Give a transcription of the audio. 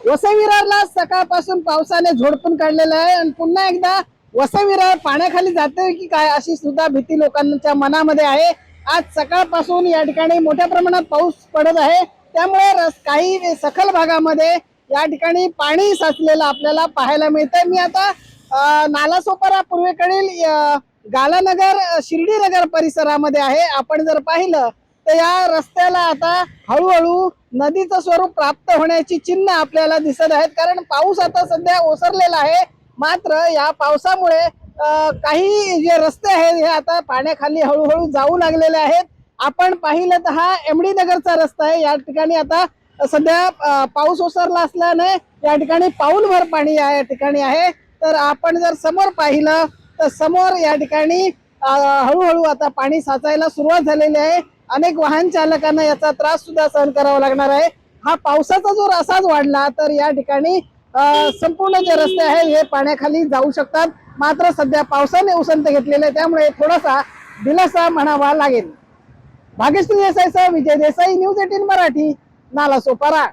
वसई विरारला सकाळपासून पावसाने झोडपून काढलेलं आहे आणि पुन्हा एकदा वसई विरार पाण्याखाली जाते की काय अशी सुद्धा भीती लोकांच्या मनामध्ये आहे। आज सकाळपासून या ठिकाणी मोठ्या प्रमाणात पाऊस पडत आहे, त्यामुळे काही सखल भागामध्ये या ठिकाणी पाणी साचलेलं आपल्याला पाहायला मिळतंय। मी आता नालासोपारा पूर्वेकडील गालानगर शिर्डीनगर परिसरामध्ये आहे। आपण जर पाहिलं तर या रस्त्याला आता हळूहळू नदीचं स्वरूप प्राप्त होण्याची चिन्ह आपल्याला दिसत आहेत, कारण पाऊस आता सध्या ओसरलेला आहे। मात्र या पावसामुळे काही जे रस्ते आहेत हे आता पाण्याखाली हळूहळू जाऊ लागलेले आहेत। आपण पाहिलं तर हा एमडी नगरचा रस्ता आहे। या ठिकाणी आता सध्या पाऊस ओसरला असल्याने या ठिकाणी पाऊलभर पाणी या ठिकाणी आहे। तर आपण जर समोर पाहिलं तर समोर या ठिकाणी हळूहळू आता पाणी साचायला सुरुवात झालेली आहे। अनेक वाहन चालकांना याचा त्रास सुद्धा सहन करावा लागणार आहे। हा पावसाचा जोर असाच वाढला तर या ठिकाणी संपूर्ण जे रस्ते आहेत हे पाण्याखाली जाऊ शकतात। मात्र सध्या पावसाने उसंत घेतलेले आहे, त्यामुळे थोडासा दिलासा म्हणावा लागेल। भाग्यश्री देसाईसह विजय देसाई, न्यूज 18 मराठी, नालासोपारा।